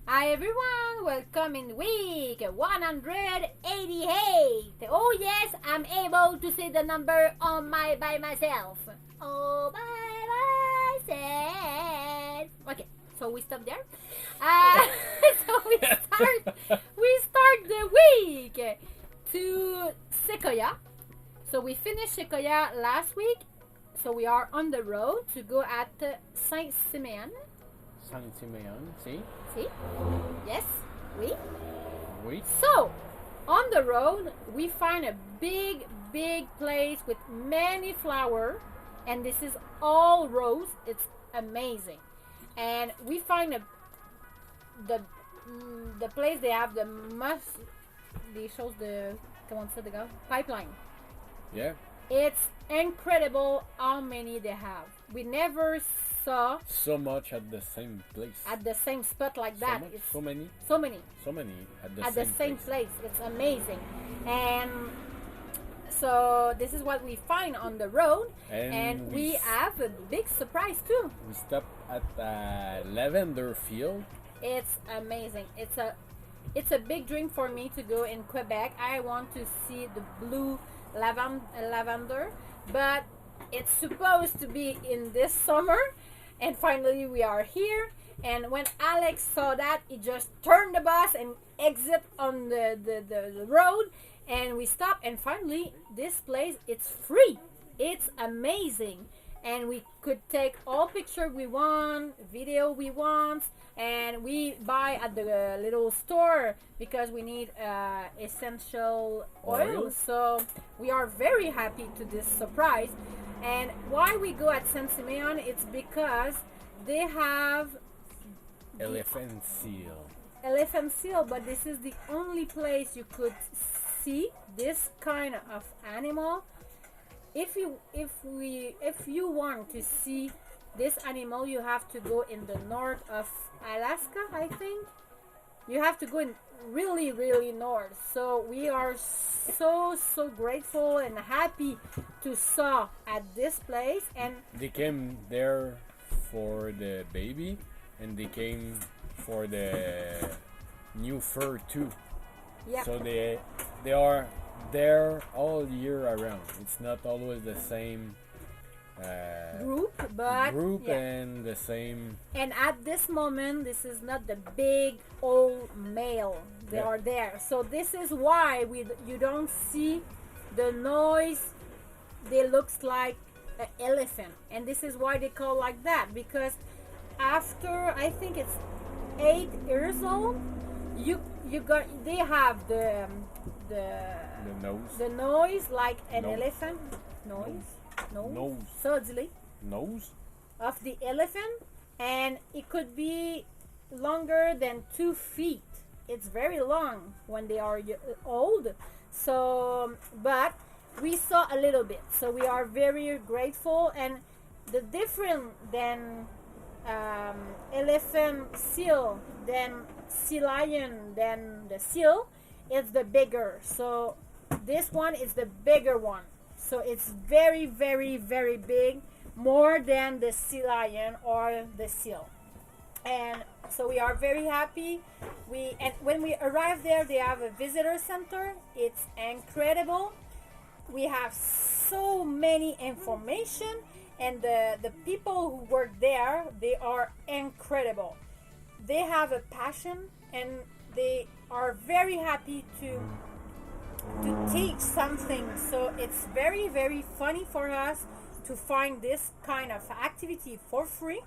Hi everyone, welcome in week 188. Oh yes, I'm able to say the number by myself. Oh, by myself. Okay, so we stop there. So we start the week to Sequoia. So we finished Sequoia last week. So we are on the road to go at Saint Simeon. Saint Simeon, see? See? Yes, we. So, on the road, we find a big place with many flowers, and this is all rose. It's amazing. And we find the place they have they shows the pipeline. Yeah. It's incredible how many they have. We never saw so much at the same place. At the same spot like that. It's so many at the same place. It's amazing. And so this is what we find on the road, and we have a big surprise too. We stopped at the lavender field. It's amazing. It's a big dream for me to go in Quebec. I want to see the blue lavender, but it's supposed to be in this summer, and finally we are here. And when Alex saw that, he just turned the bus and exit on the road, and we stopped, and finally this place, it's free. It's amazing, and we could take all picture we want, video we want, and we buy at the little store because we need essential oil. So we are very happy to this surprise. And why we go at Saint Simeon, it's because they have elephant seal, but this is the only place you could see this kind of animal. If you want to see this animal, you have to go in the north of Alaska, I think. You have to go in really north. So we are so grateful and happy to saw at this place. And they came there for the baby, and they came for the new fur too. Yeah. So they are there all year around. It's not always the same group, but and the same. And at this moment, this is not the big old male. They are there. So this is why you don't see the noise. They looks like an elephant, and this is why they call like that, because after I think it's 8 years old, they have the noise like an elephant nose. Suddenly Nose of the elephant, and it could be longer than 2 feet. It's very long when they are old. So, but we saw a little bit, so we are very grateful. And the different than elephant seal, then sea lion, then the seal, is the bigger. So this one is the bigger one. So it's very big, more than the sea lion or the seal. And so we are very happy. And when we arrive there, they have a visitor center. It's incredible. We have so many information, and the people who work there, they are incredible. They have a passion, and they are very happy to teach something. So it's very funny for us to find this kind of activity for free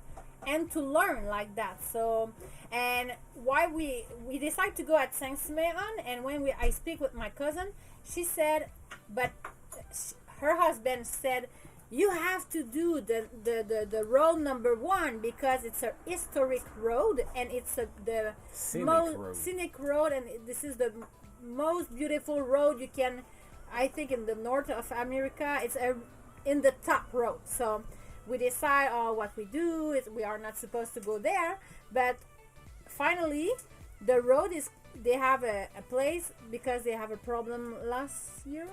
and to learn like that. So, and why we decide to go at Saint Simeon, and when I speak with my cousin, she said, but her husband said, you have to do the road number 1 because it's a historic road, and it's the scenic road, and this is the most beautiful road you can, I think, in the north of America. It's in the top road. So we decide what we do is we are not supposed to go there, but finally the road is, they have a place because they have a problem last year.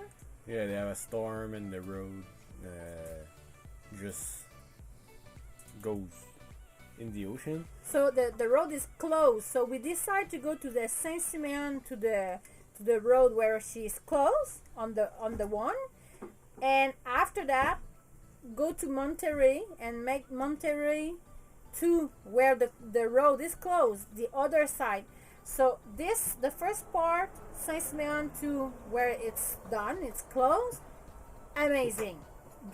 Yeah, they have a storm and the road just goes. in the ocean. So the road is closed. So we decide to go to the Saint Simeon, to the road where she's closed on the one, and after that go to Monterrey and make Monterrey to where the road is closed, the other side. So this, the first part, Saint Simeon to where it's done, it's closed. Amazing,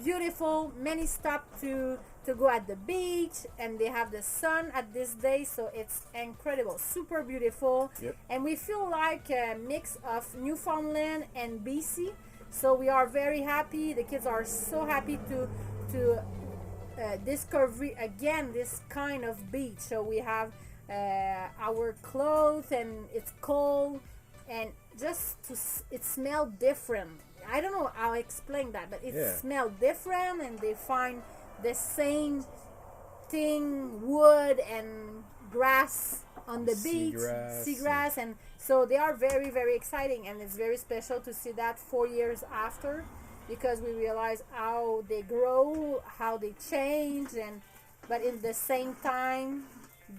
beautiful. Many stop to go at the beach, and they have the sun at this day, so it's incredible, super beautiful. Yep. And we feel like a mix of Newfoundland and BC, so we are very happy. The kids are so happy to discover again this kind of beach. So we have our clothes, and it's cold, and just it smelled different. I don't know how to explain that, but it smelled different, and they find the same thing, wood and grass on the beach, seagrass, and so they are very, very exciting, and it's very special to see that 4 years after, because we realize how they grow, how they change, but in the same time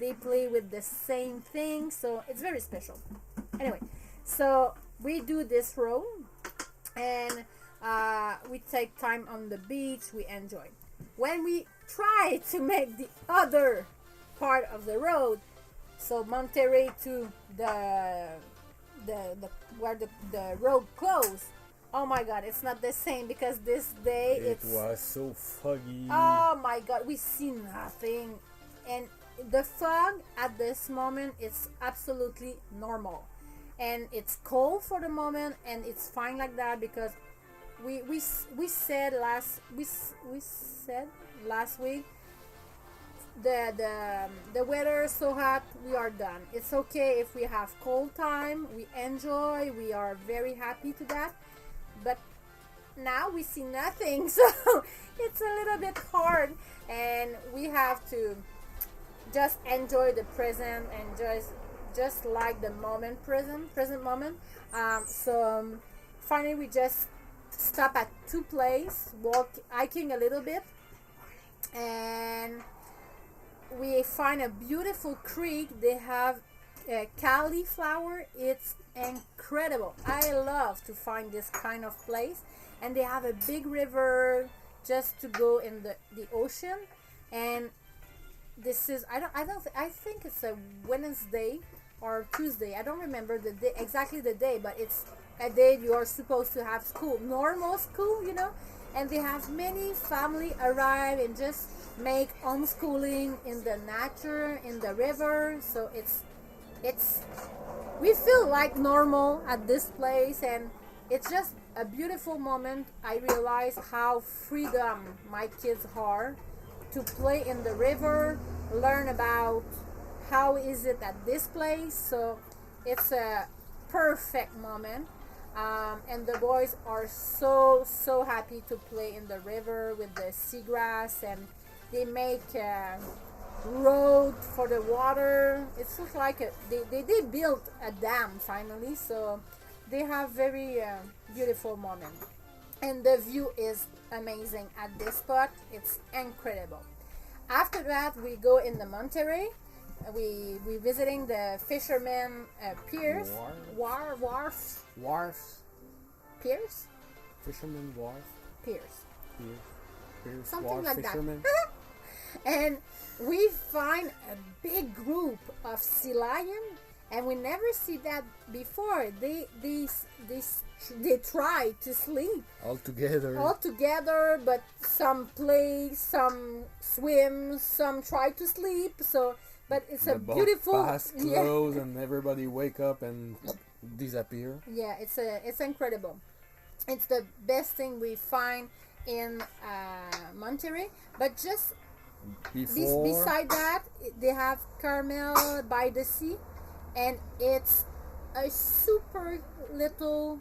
they play with the same thing, so it's very special. Anyway, so we do this road, and we take time on the beach, we enjoy. When we try to make the other part of the road, so Monterrey to the where the road closed, oh my god, it's not the same, because this day it was so foggy. Oh my god, we see nothing, and the fog at this moment is absolutely normal, and it's cold for the moment, and it's fine like that, because we said last week the weather is so hot, we are done. It's okay if we have cold time, we enjoy, we are very happy to that, but now we see nothing, so it's a little bit hard, and we have to just enjoy the present, and just like the present moment. So finally we just stop at two places, hiking a little bit, and we find a beautiful creek. They have cauliflower. It's incredible. I love to find this kind of place, and they have a big river just to go in the ocean. And this is I think it's a Wednesday or Tuesday. I don't remember the day, exactly the day, but it's a day you are supposed to have school, normal school, and they have many family arrive and just make homeschooling in the nature, in the river. So it's we feel like normal at this place, and it's just a beautiful moment. I realize how freedom my kids are to play in the river, learn about how is it at this place. So it's a perfect moment. And the boys are so happy to play in the river with the seagrass, and they make a road for the water. It looks like they built a dam finally, so they have very beautiful moment, and the view is amazing at this spot. It's incredible. After that, we go in the Monterrey. We visiting the fishermen piers, wharfs. Piers? Fisherman wharf. Piers. Something wharf, like fisherman. that. And we find a big group of sea lion, and we never see that before. They try to sleep all together, but some play, some swim, some try to sleep. So, but it's the a beautiful pass close, and everybody wake up and disappear. Yeah, it's incredible. It's the best thing we find in Monterrey. But just beside that, they have Carmel by the sea, and it's a super little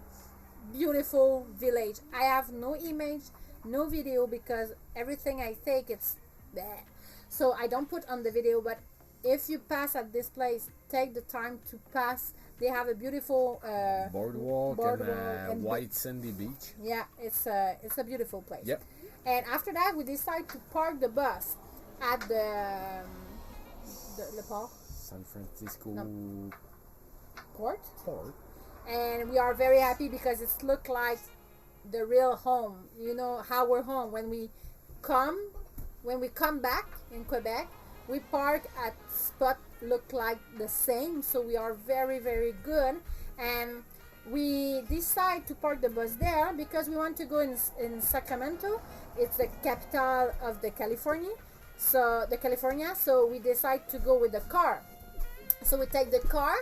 beautiful village. I have no image, no video, because everything I take it's bleh. So I don't put on the video. But if you pass at this place, take the time to pass. They have a beautiful boardwalk and white sandy beach. Yeah, it's a beautiful place. Yep. And after that, we decide to park the bus at the Le Port. San Francisco Port. Port. And we are very happy because it's look like the real home. You know how we're home when we come back in Quebec. We park at spot look like the same, so we are very very good. And we decide to park the bus there because we want to go in Sacramento. It's the capital of the California. So we decide to go with the car. So we take the car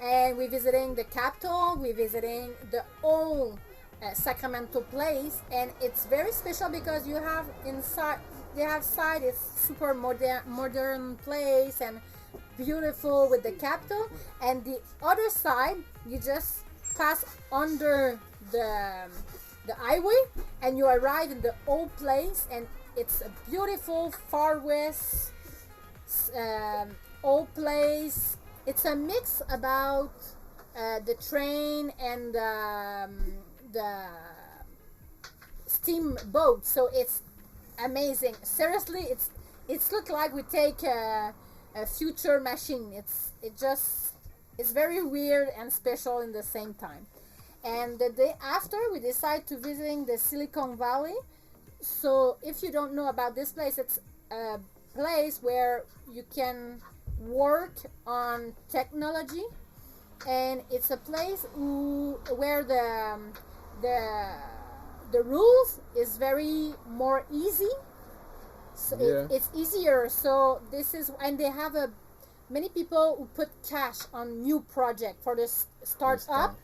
and we're visiting the capital. We're visiting the old Sacramento place, and it's very special because you have inside. They have side it's super modern place and beautiful with the capital, and the other side you just pass under the highway and you arrive in the old place, and it's a beautiful far west old place. It's a mix about the train and the steamboat, so it's amazing. Seriously, it's look like we take a future machine. It's very weird and special in the same time. And the day after, we decide to visiting the Silicon Valley. So if you don't know about this place, it's a place where you can work on technology, and it's a place where the rules is very more easy, so it's easier. So this is, and they have many people who put cash on new project for the startup.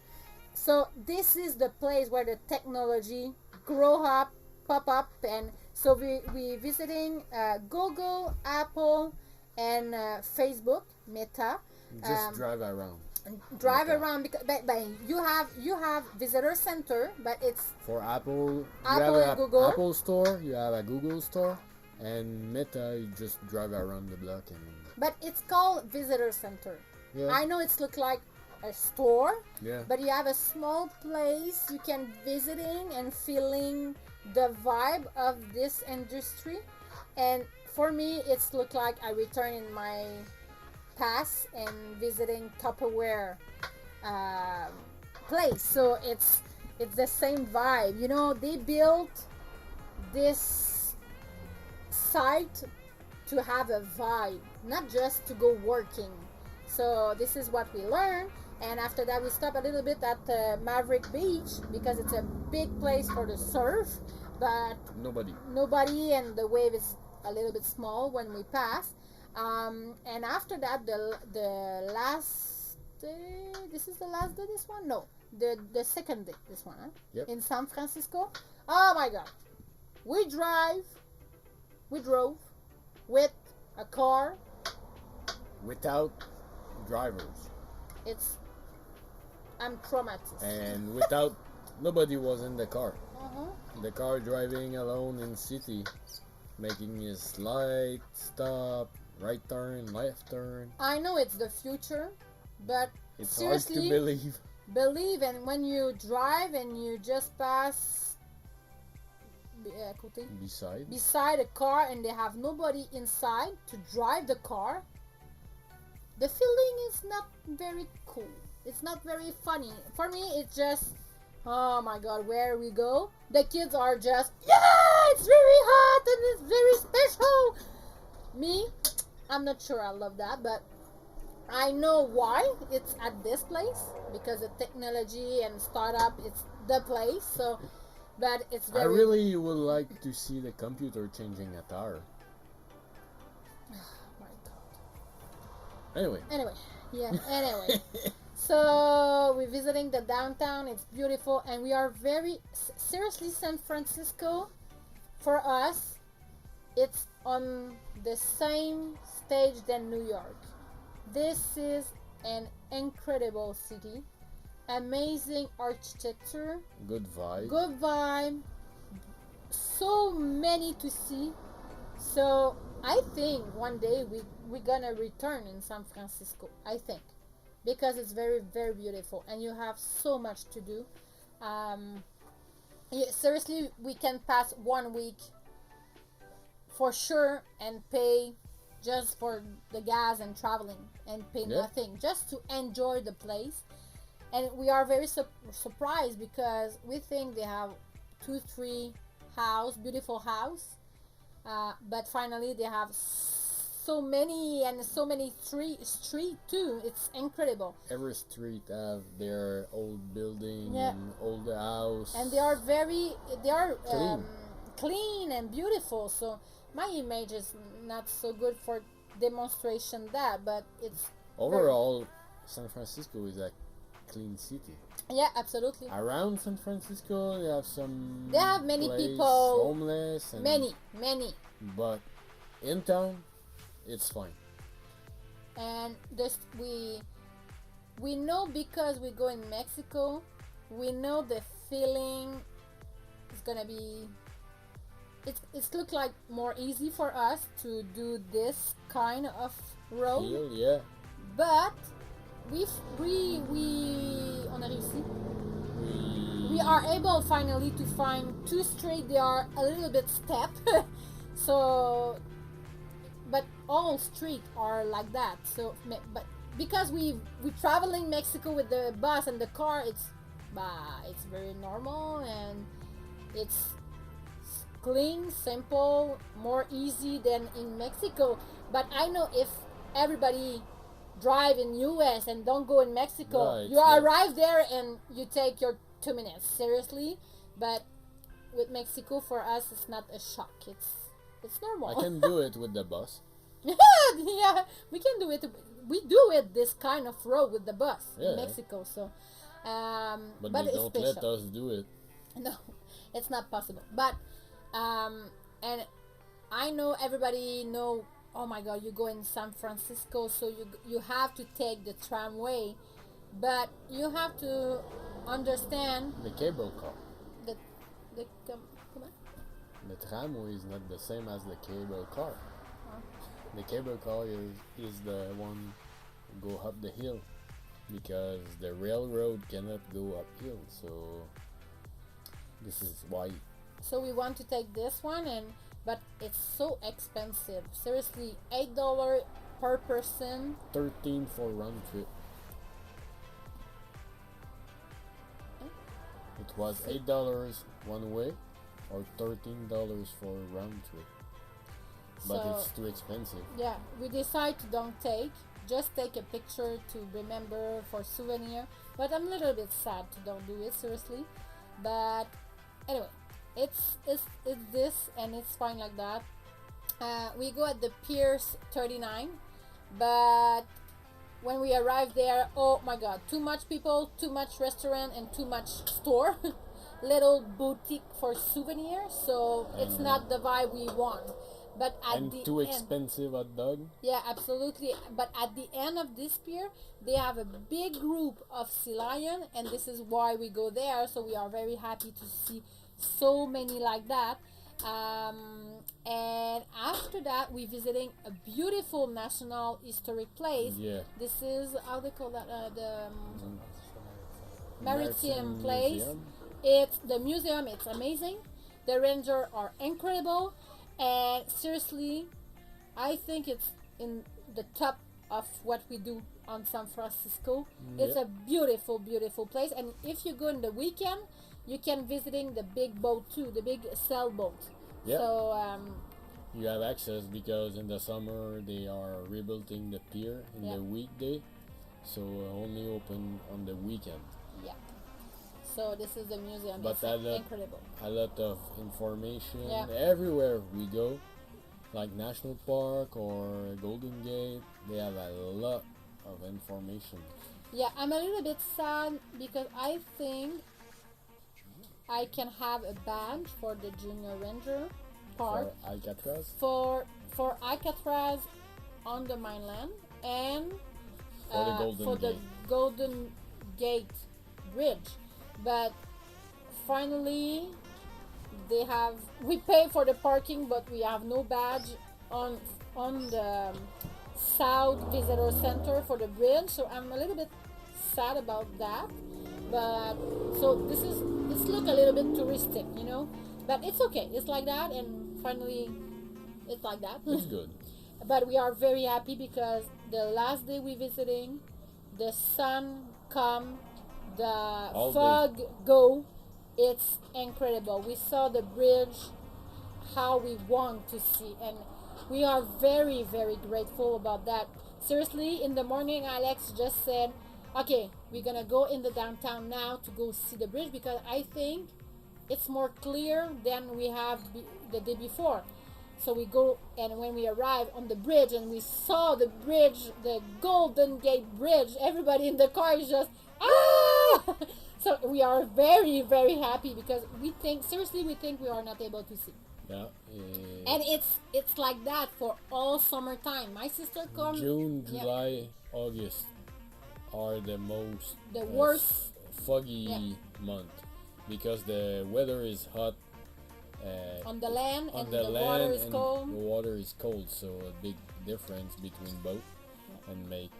So this is the place where the technology grow up, pop up. And so we visiting Google, Apple, and Facebook, Meta. Just drive around. Around because but you have visitor center, but it's for Apple. Apple you and have Google. Apple store. You have a Google store, and Meta. You just drive around the block and. But it's called visitor center. Yeah. I know it's look like a store. Yeah. But you have a small place you can visiting and feeling the vibe of this industry, and for me it's look like I return in my past and visiting Tupperware place. So it's the same vibe. You know, they built this site to have a vibe, not just to go working. So this is what we learned. And after that, we stop a little bit at Maverick Beach because it's a big place for the surf, but nobody, and the wave is a little bit small when we pass. And after that, the last day. This is the last day. This one, no, the second day. This one, huh? Yep. In San Francisco. Oh my God, we drove with a car without drivers. I'm traumatized. And without nobody was in the car. Uh-huh. The car driving alone in city, making his light stop, right turn, left turn. I know it's the future, but it's seriously, hard to believe. And when you drive and you just pass beside a car and they have nobody inside to drive the car, the feeling is not very cool. It's not very funny. For me, it's just, oh my God, where we go, the kids are just, yeah, it's very hot and it's very special. Me, I'm not sure I love that, but I know why it's at this place, because the technology and startup, it's the place. So, but it's very. I really would like to see the computer changing a tire. Oh my God. Anyway. Yeah. Anyway. So we're visiting the downtown. It's beautiful, and we are very seriously San Francisco. For us, it's on the same stage than New York. This is an incredible city, amazing architecture, good vibe, so many to see. So I think one day we're gonna return in San Francisco, I think, because it's very very beautiful and you have so much to do. Seriously, we can pass 1 week for sure and pay just for the gas and traveling and pay Yeah. nothing, just to enjoy the place. And we are very surprised because we think they have 2 3 house, beautiful house, but finally they have so many and so many street too. It's incredible. Every street have their old building Yeah. and old house. And they are Clean. clean and beautiful. So my image is not so good for demonstration that, but it's Overall, San Francisco is a clean city. yeah, absolutely. Around San Francisco, they have some. They have many place people, homeless. And, many, But in town, it's fine. and this we know because we go in Mexico. We know the feeling is gonna be. It's look like more easy for us to do this kind of road, Hill, yeah. but we on a réussi. We are able finally to find 2 streets. They are a little bit step, so but all streets are like that. So but because we traveling Mexico with the bus and the car, it's very normal and it's clean, simple, more easy than in Mexico. But I know if everybody drive in US and don't go in Mexico, Right, you yeah. arrive there and you take your 2 minutes seriously. But with Mexico, for us, it's not a shock. It's normal. I can do it with the bus. Yeah, we can do it. We do it this kind of road with the bus in Yeah. Mexico. So, But but they it's don't special. let us do it. No, it's not possible. But and I know everybody know. Oh my God, you go in San Francisco, so you have to take the tramway, but you have to understand The cable car. that come on. The tramway is not the same as the cable car. The cable car is the one go up the hill because the railroad cannot go uphill. So this is why. So we want to take this one, but it's so expensive. Seriously, $8 per person. 13 for round trip. It was $8 one way or $13 for round trip. But So- it's too expensive. Yeah, we decide to don't take. Just take a picture to remember for souvenir. But I'm a little bit sad to don't do it, seriously. But anyway, it's this and it's fine like that. We go at the Piers 39, but when we arrive there, oh my God, too much people, too much restaurant, and too much store. Little boutique for souvenirs, so it's not the vibe we want. But at And the too end, expensive hot dog. yeah, absolutely. But at the end of this pier, they have a big group of sea lion, and this is why we go there. So we are very happy to see so many like that. And after that, we're visiting a beautiful national historic place. Yeah. This is how they call that the maritime place. Museum. It's the museum. It's amazing. The rangers are incredible, and seriously, I think it's in the top of what we do on San Francisco. It's Yeah. a beautiful, beautiful place, and if you go in the weekend, you can visiting the big boat too, the big sailboat. Yeah. So You have access because in the summer they are rebuilding the pier in Yeah. the weekday, so only open on the weekend. yeah. So this is the museum. But It's I love- incredible. A lot of information Yeah. everywhere we go, like National Park or Golden Gate. They have a lot of information. Yeah, I'm a little bit sad because I think I can have a badge for the junior ranger part For Alcatraz, for Alcatraz on the mainland and For the Golden for the Gate. Golden Gate Bridge. But finally, we pay for the parking, but we have no badge on the South Visitor Center for the bridge. So I'm a little bit sad about that. But so it's look a little bit touristic, but it's okay. It's like that, and finally, it's like that. it's good. but we are very happy because the last day we visiting, the sun come, the All fog go. It's incredible. We saw the bridge how we want to see, and we are very very grateful about that. Seriously, in the morning Alex just said, okay, we're gonna go in the downtown now to go see the bridge because I think it's more clear than we have the day before. So we go, and when we arrive on the bridge and we saw the bridge, the Golden Gate Bridge, everybody in the car is just ah. So we are very very happy because we think, seriously, we think we are not able to see. Yeah. And it's like that for all summertime. My sister comes June, July, August are the most the worst. foggy month because the weather is hot On the land, on and the the land water is and cold. the water is cold, so a big difference between both and make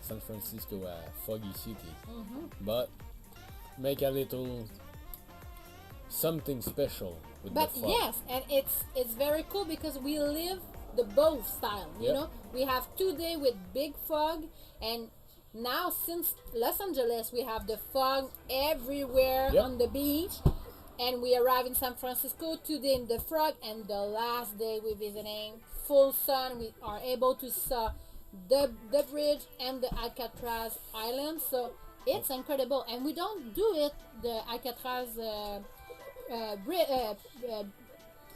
San Francisco a foggy city. But make a little something special with But the fog. yes, and it's very cool because we live the both style. You Yep. know, we have 2 days with big fog, and now since Los Angeles, we have the fog everywhere Yep. on the beach. And we arrive in San Francisco 2 days in the fog, and the last day we're visiting full sun. We are able to see the bridge and the Alcatraz Island. So it's incredible, and we don't do it the Alcatraz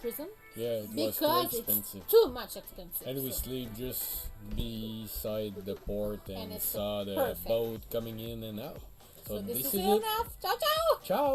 prison Yeah, it was too because expensive. it's too much expensive. And we So- sleep just beside the port and it's saw the perfect. boat coming in and out. So, so this is is it it. now. Ciao ciao. Ciao!